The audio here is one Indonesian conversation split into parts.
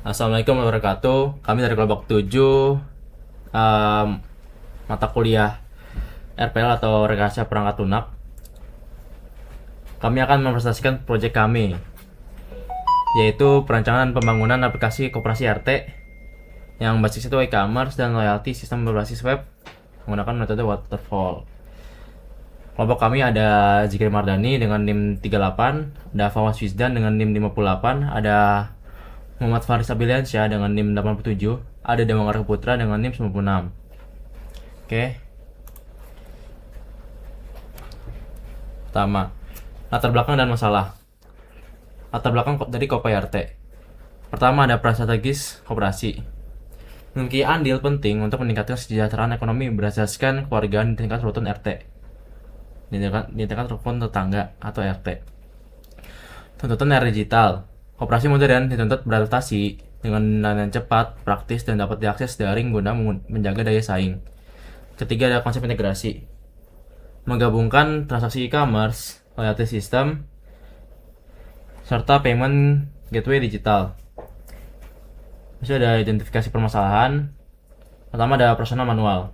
Assalamualaikum warahmatullahi wabarakatuh. Kami dari kelompok 7 em, mata kuliah RPL atau Rekayasa Perangkat Lunak. Kami akan mempresentasikan proyek kami, yaitu perancangan pembangunan aplikasi koperasi RT yang basis itu e-commerce dan loyalty sistem berbasis web menggunakan metode waterfall. Kelompok kami ada Zikri Mardani dengan NIM 38, ada Fawas Wisdan dengan NIM 58, ada Muhammad Faris Abiliansyah dengan NIM 87, ada Dewa Putra dengan NIM 96. Oke. Pertama, latar belakang dan masalah. Latar belakang dari Kopai RT. Pertama, ada peran strategis koperasi. Memiliki andil penting untuk meningkatkan kesejahteraan ekonomi berdasarkan keluargaan di tingkat rutin RT. Di tingkat rukun tetangga atau RT. Tuntutan era digital. Koperasi modern dituntut beradaptasi dengan layanan cepat, praktis, dan dapat diakses daring guna menjaga daya saing. Ketiga, ada konsep integrasi. Menggabungkan transaksi e-commerce, loyalty system, serta payment gateway digital. Bisa ada identifikasi permasalahan. Pertama, ada operasional manual.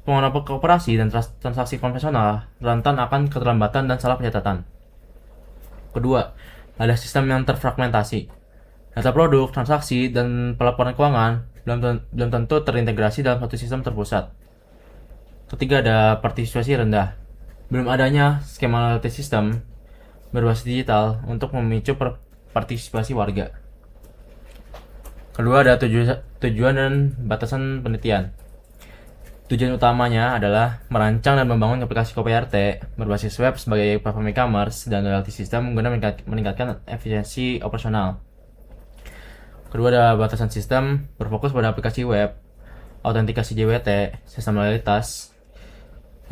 Pengelolaan koperasi dan transaksi konvensional rentan akan keterlambatan dan salah pencatatan. Kedua, ada sistem yang terfragmentasi. Data produk, transaksi, dan pelaporan keuangan belum tentu terintegrasi dalam satu sistem terpusat. Ketiga, ada partisipasi rendah. Belum adanya skema loyalty system berbasis digital untuk memicu partisipasi warga. Kedua, ada tujuan dan batasan penelitian. Tujuan utamanya adalah merancang dan membangun aplikasi Kopi RT berbasis web sebagai platform e-commerce dan loyalty system guna meningkatkan efisiensi operasional. Kedua, ada batasan sistem berfokus pada aplikasi web, autentikasi JWT, sistem loyalitas,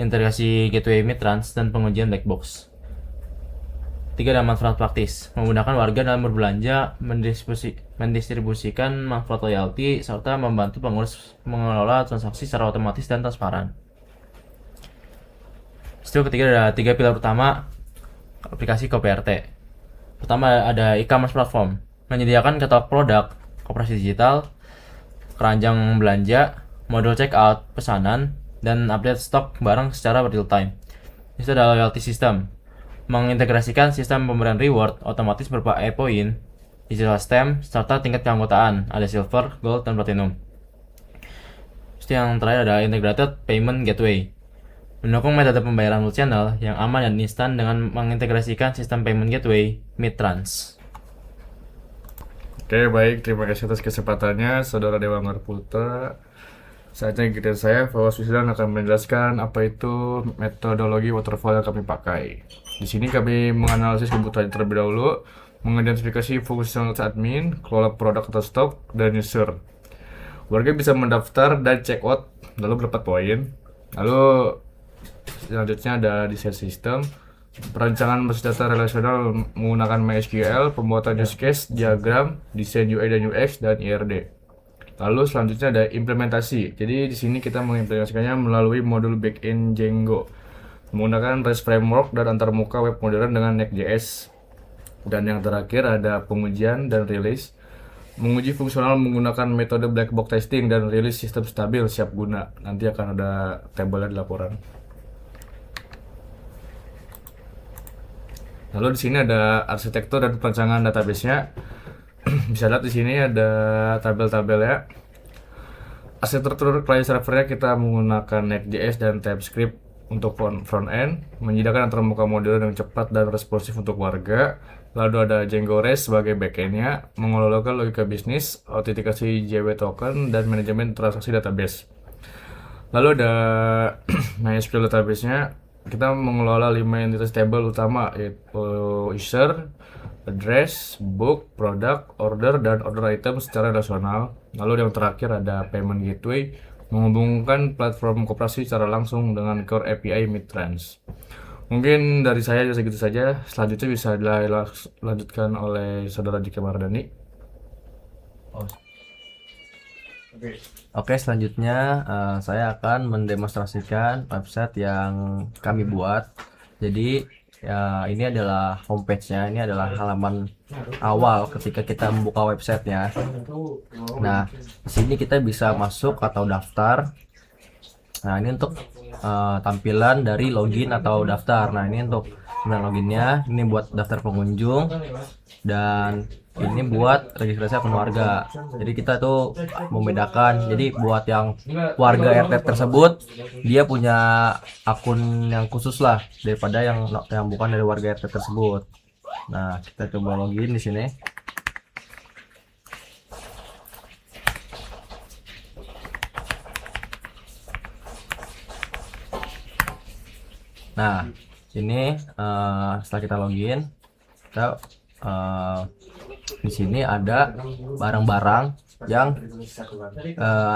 integrasi gateway midtrans, dan pengujian black box. Tiga, ada manfaat praktis, memudahkan warga dalam berbelanja, mendistribusikan manfaat loyalty, serta membantu pengurus mengelola transaksi secara otomatis dan transparan. Step ketiga, ada tiga pilar utama aplikasi KPRT. Pertama, ada e-commerce platform, menyediakan katalog produk, koperasi digital, keranjang belanja, modul checkout, pesanan, dan update stok barang secara real time. Itu ada loyalty system, mengintegrasikan sistem pemberian reward otomatis berupa e-point, digital stamp, serta tingkat keanggotaan, ada silver, gold, dan platinum. Terus yang terakhir ada integrated payment gateway, mendukung metode pembayaran multi-channel yang aman dan instan dengan mengintegrasikan sistem payment gateway midtrans. Oke, baik. Terima kasih atas kesempatannya, Saudara Dewa Putra. Saatnya giliran saya, Fawas Wisdan akan menjelaskan apa itu metodologi waterfall yang kami pakai. Di sini kami menganalisis kebutuhan terlebih dahulu, mengidentifikasi fungsionalitas admin, kelola produk atau stok, dan user. Warga bisa mendaftar dan check out, lalu berdapat poin. Lalu selanjutnya ada desain sistem, perancangan basis data relasional menggunakan MySQL, pembuatan use case, diagram, desain UI dan UX, dan IRD. Lalu selanjutnya ada implementasi. Jadi di sini kita mengimplementasikannya melalui modul backend Django menggunakan REST framework dan antarmuka web modern dengan Next.js. Dan yang terakhir ada pengujian dan rilis. Menguji fungsional menggunakan metode black box testing dan rilis sistem stabil siap guna. Nanti akan ada tabelnya di laporan. Lalu di sini ada arsitektur dan perancangan database-nya. Bisa lihat di sini ada tabel-tabelnya. Arsitektur client servernya kita menggunakan Next.js dan TypeScript untuk front end, menyediakan antarmuka modern yang cepat dan responsif untuk warga. Lalu ada Django REST sebagai backend-nya, mengelola logika bisnis, autentikasi JW token, dan manajemen transaksi database. Lalu ada MySQL database-nya, kita mengelola 5 entitas table utama, yaitu user, address, book, product, order, dan order item secara relasional. Lalu yang terakhir ada payment gateway, menghubungkan platform koperasi secara langsung dengan core API midtrans. Mungkin dari saya segitu saja. Selanjutnya bisa dilanjutkan oleh Saudara Jika Mardani. Oke, selanjutnya saya akan mendemonstrasikan website yang kami buat. Jadi ya ini adalah homepage-nya, ini adalah halaman awal ketika kita membuka websitenya. Nah, di sini kita bisa masuk atau daftar. Nah, ini untuk tampilan dari login atau daftar. Nah, ini untuk tampilan loginnya, ini buat daftar pengunjung, dan ini buat registrasi akun warga. Jadi kita tuh membedakan. Jadi buat yang warga RT tersebut, dia punya akun yang khusus lah daripada yang bukan dari warga RT tersebut. Nah, kita coba login di sini. Nah, ini setelah kita login, kita di sini ada barang-barang yang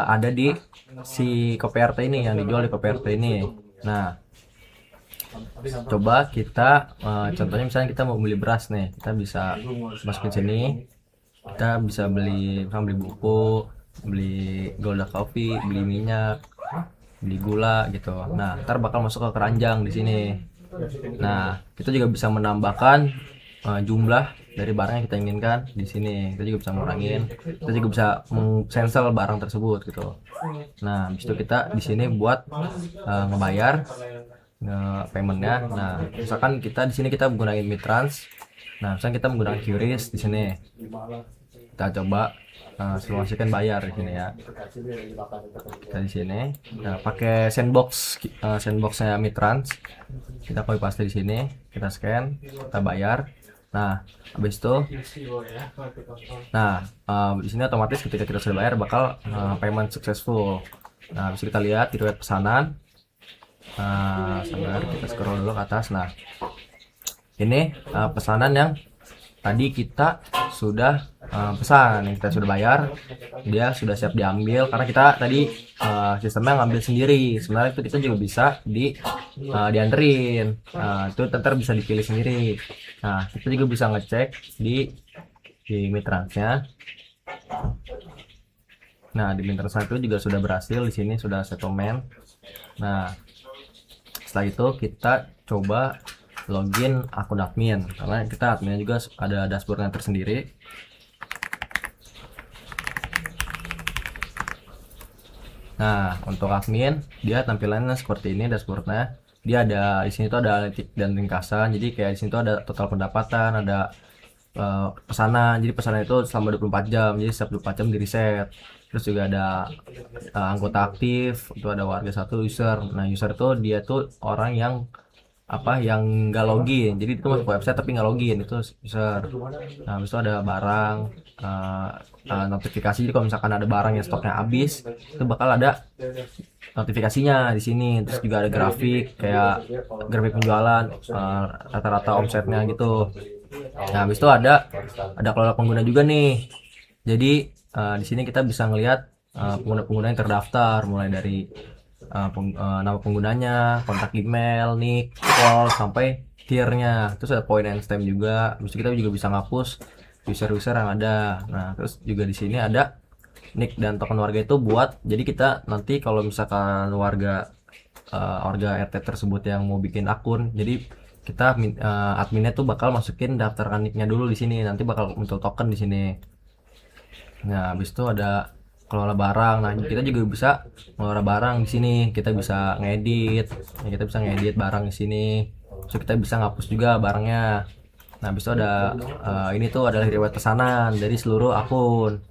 ada di si KPRT ini, yang dijual di KPRT ini. Nah, coba kita contohnya misalnya kita mau beli beras nih, kita bisa masukin sini. Kita bisa beli buku, beli Golda Coffee, beli minyak, beli gula gitu. Nah, ntar bakal masuk ke keranjang di sini. Nah, kita juga bisa menambahkan jumlah dari barang yang kita inginkan di sini. Kita juga bisa ngurangin. Kita juga bisa cancel barang tersebut gitu. Nah, habis itu kita di sini buat ngebayar paymentnya. Nah, misalkan kita di sini kita menggunakan Mitrans. Nah, misalkan kita menggunakan QRIS di sini. Kita coba simulasikan bayar di sini ya. Kita di sini pakai sandboxnya Mitrans. Kita copy paste di sini, kita scan, kita bayar. Nah, habis itu di sini otomatis ketika kita sudah bayar bakal payment successful. Nah, habis itu kita lihat di riwayat pesanan. Sabar, kita scroll dulu ke atas. Nah, ini pesanan yang tadi kita sudah pesan, yang kita sudah bayar, dia sudah siap diambil karena kita tadi sistemnya ngambil sendiri. Sebenarnya itu kita juga bisa dianterin. Itu ntar bisa dipilih sendiri. Nah, kita juga bisa ngecek di Mitransnya. Nah, di Mitrans itu juga sudah berhasil, di sini sudah settlement. Nah, setelah itu kita coba login akun admin, karena kita adminnya juga ada dashboardnya tersendiri. Nah, untuk admin dia tampilannya seperti ini dashboardnya. Dia ada di sini tuh ada analitik dan ringkasan. Jadi kayak di sini tuh ada total pendapatan, ada pesanan. Jadi pesanan itu selama 24 jam. Jadi setiap 24 jam di reset. Terus juga ada anggota aktif, itu ada warga satu, user. Nah, user itu dia tuh orang yang yang nggak login, jadi itu masuk website tapi nggak login, itu user. Nah, habis itu ada barang, notifikasi. Jadi kalau misalkan ada barang yang stoknya habis, itu bakal ada notifikasinya di sini. Terus juga ada grafik, kayak grafik penjualan, rata-rata omsetnya gitu. Nah, habis itu ada kelola pengguna juga nih. Jadi di sini kita bisa ngelihat pengguna-pengguna yang terdaftar, mulai dari nama penggunanya, kontak email, nick, call, sampai tiernya. Terus ada point and stamp juga. Terus kita juga bisa ngapus user-user yang ada. Nah, terus juga di sini ada nick dan token warga itu buat, jadi kita nanti kalau misalkan warga RT tersebut yang mau bikin akun, jadi kita adminnya tuh bakal masukin daftarkan nicknya dulu di sini, nanti bakal muncul token di sini. Nah, habis itu ada kelola barang. Nah, kita juga bisa mengelola barang di sini. Kita bisa ngedit. Ya, kita bisa ngedit barang di sini. So, kita bisa ngapus juga barangnya. Nah, habis itu ada ini tuh adalah riwayat pesanan dari seluruh akun.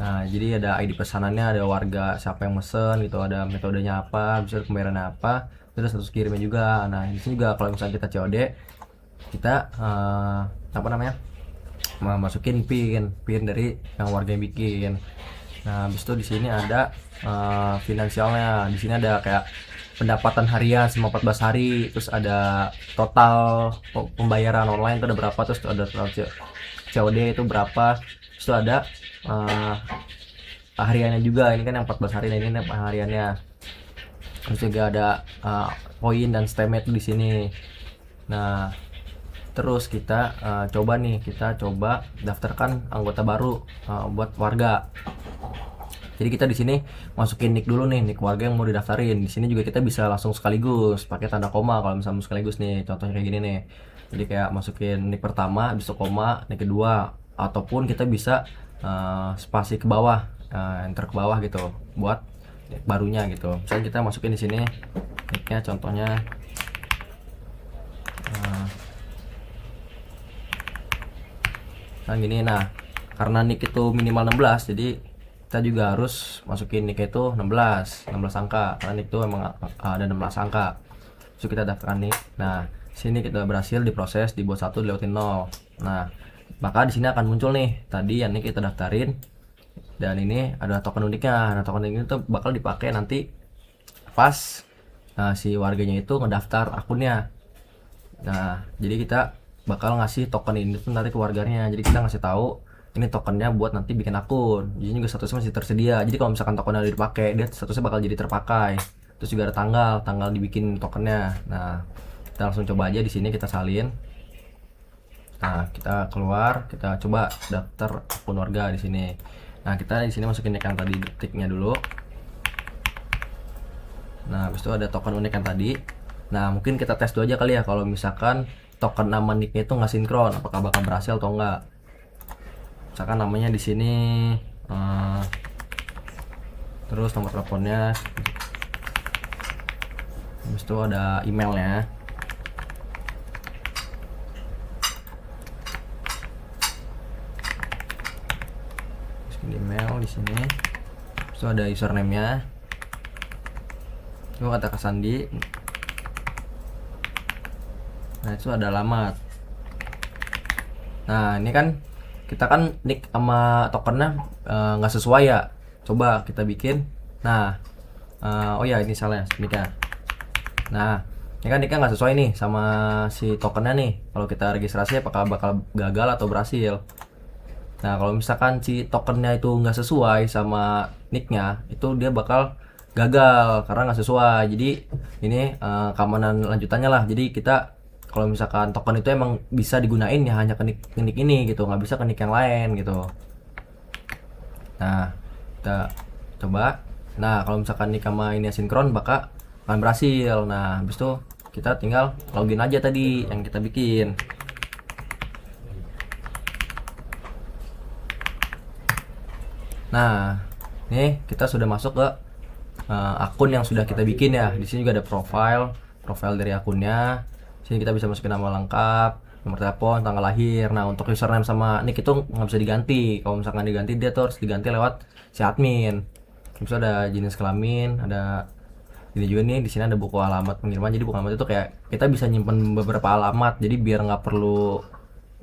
Nah, jadi ada ID pesanannya, ada warga siapa yang mesen gitu, ada metodenya apa, bisa pembayarannya apa, terus status kirimnya juga. Nah, di sini juga kalau misalnya kita COD, kita masukin pin dari yang warga yang bikin. Nah, habis itu di sini ada finansialnya. Di sini ada kayak pendapatan harian selama 14 hari, terus ada total pembayaran online itu ada berapa, terus ada total COD itu berapa, terus itu ada hariannya juga. Ini kan yang 14 hari, nah ini hariannya. Terus juga ada poin dan stamp itu di sini. Nah, terus kita coba daftarkan anggota baru buat warga. Jadi kita di sini masukin nick dulu nih, nick warga yang mau didaftarin. Di sini juga kita bisa langsung sekaligus pakai tanda koma kalau misalnya sekaligus nih. Contohnya kayak gini nih. Jadi kayak masukin nick pertama, habis itu koma, nick kedua, ataupun kita bisa spasi ke bawah, enter ke bawah gitu buat nick barunya gitu. Misalnya kita masukin di sini nicknya, contohnya nah gini. Nah, karena nick itu minimal 16, jadi kita juga harus masukin nick itu 16 angka, karena nick itu emang ada 16 angka. Terus kita daftarkan nick. Nah, sini kita berhasil diproses, dibuat 1 dilewati 0. Nah, maka di sini akan muncul nih tadi yang nick kita daftarin, dan ini ada token uniknya. Nah, token unik itu bakal dipakai nanti pas si warganya itu ngedaftar akunnya. Nah, jadi kita bakal ngasih token ini tuh nanti ke warganya. Jadi kita ngasih tahu ini tokennya buat nanti bikin akun. Jadi juga statusnya masih tersedia. Jadi kalau misalkan tokennya udah dipakai, dia statusnya bakal jadi terpakai. Terus juga ada tanggal dibikin tokennya. Nah, kita langsung coba aja di sini, kita salin. Nah, kita keluar, kita coba daftar akun warga di sini. Nah, kita di sini masukin nick yang tadi detiknya dulu. Nah, habis itu ada token unik yang tadi. Nah, mungkin kita tes dulu aja kali ya, kalau misalkan token nama nicknya itu nggak sinkron, apakah bakal berhasil atau enggak. Misalkan namanya di sini, terus nomor teleponnya, habis itu ada emailnya. Masukin email di sini, terus ada username-nya, itu kata sandi. Nah, itu ada alamat. Nah, ini kan kita kan nick sama tokennya nggak sesuai ya. Coba kita bikin. Nah, oh ya ini salah ya nicknya. Nah, ini kan nicknya nggak sesuai nih sama si tokennya nih. Kalau kita registrasi apakah bakal gagal atau berhasil? Nah, kalau misalkan si tokennya itu nggak sesuai sama nicknya, itu dia bakal gagal karena nggak sesuai. Jadi ini keamanan lanjutannya lah. Jadi kita kalau misalkan token itu emang bisa digunain ya hanya ke nick ini gitu, nggak bisa ke nick yang lain gitu. Nah, kita coba. Nah, kalau misalkan nick sama ini sinkron bakal akan berhasil. Nah, habis itu kita tinggal login aja tadi yang kita bikin. Nah, nih kita sudah masuk ke akun yang sudah kita bikin ya. Di sini juga ada profile dari akunnya. Sini kita bisa masukin nama lengkap, nomor telepon, tanggal lahir. Nah, untuk username sama nick itu nggak bisa diganti. Kalau misalkan diganti, dia tuh harus diganti lewat si admin. Terus ada jenis kelamin, ada ini juga nih. Di sini ada buku alamat pengiriman. Jadi buku alamat itu kayak kita bisa nyimpen beberapa alamat. Jadi biar nggak perlu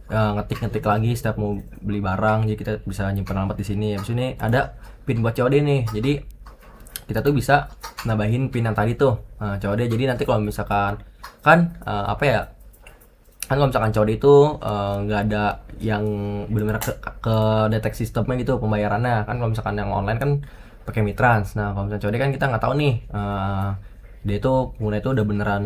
ngetik lagi setiap mau beli barang. Jadi kita bisa nyimpen alamat di sini. Habis ini ada pin buat COD nih. Jadi kita tuh bisa nambahin pin yang tadi tuh COD. Jadi nanti kalau misalkan kan apa ya, kan kalau misalkan COD itu nggak ada yang benar-benar ke deteksi sistemnya gitu pembayarannya. Kan kalau misalkan yang online kan pakai Mitrans. Nah, kalau misalkan COD kan kita nggak tahu nih dia itu pengguna itu udah beneran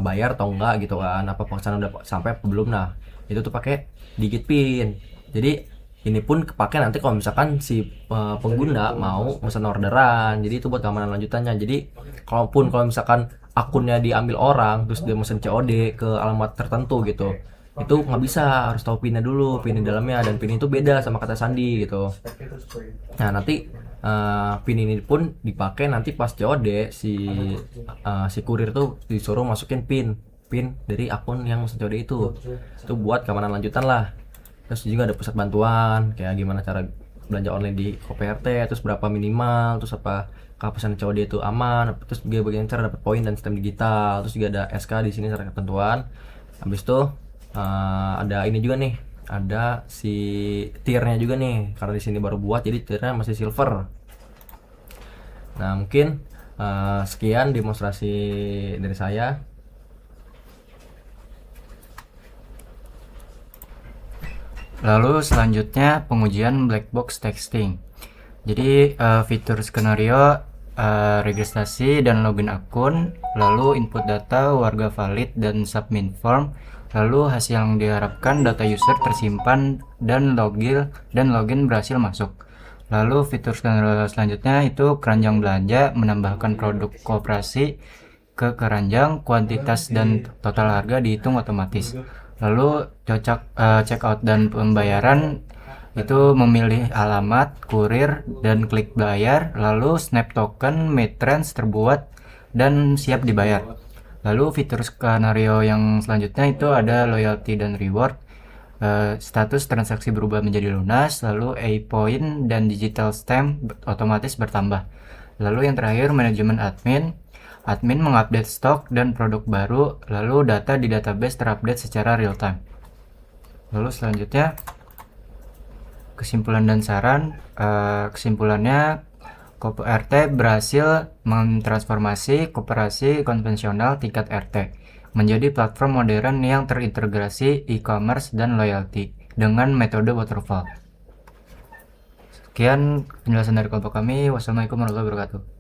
bayar atau enggak gitu kan, apa pesanan udah sampai apa belum. Nah, itu tuh pakai digit pin. Jadi ini pun kepake nanti kalau misalkan si pengguna mau pesan orderan. Jadi itu buat keamanan lanjutannya. Jadi kalau misalkan akunnya diambil orang terus dia mesen COD ke alamat tertentu gitu, itu nggak bisa, harus tahu pinnya dulu, pin di dalamnya, dan pin itu beda sama kata sandi gitu. Nah, nanti pin ini pun dipakai nanti pas COD si kurir tuh disuruh masukin pin dari akun yang mesen COD itu buat keamanan lanjutan lah. Terus juga ada pusat bantuan kayak gimana cara belanja online di KPRT, terus berapa minimal, terus apa kehapusan COD itu aman, terus juga bagian cara dapat poin dan sistem digital, terus juga ada SK di sini secara ketentuan. Habis itu ada ini juga nih, ada si tiernya juga nih, karena di sini baru buat jadi tiernya masih silver. Nah, mungkin sekian demonstrasi dari saya. Lalu selanjutnya pengujian black box texting. Jadi fitur skenario, registrasi dan login akun, lalu input data warga valid dan submit form, lalu hasil yang diharapkan data user tersimpan dan login berhasil masuk. Lalu fitur skenario selanjutnya itu keranjang belanja, menambahkan produk koperasi ke keranjang, kuantitas dan total harga dihitung otomatis. Lalu checkout dan pembayaran itu memilih alamat, kurir, dan klik bayar. Lalu snap token Metrans terbuat dan siap dibayar. Lalu fitur skenario yang selanjutnya itu ada loyalty dan reward. Status transaksi berubah menjadi lunas, lalu A-point dan digital stamp otomatis bertambah. Lalu yang terakhir manajemen admin. Admin mengupdate stok dan produk baru, lalu data di database terupdate secara real time. Lalu selanjutnya kesimpulan dan saran. Kesimpulannya, RT berhasil mentransformasi koperasi konvensional tingkat RT menjadi platform modern yang terintegrasi e-commerce dan loyalty dengan metode waterfall. Sekian penjelasan dari kelompok kami. Wassalamualaikum warahmatullahi wabarakatuh.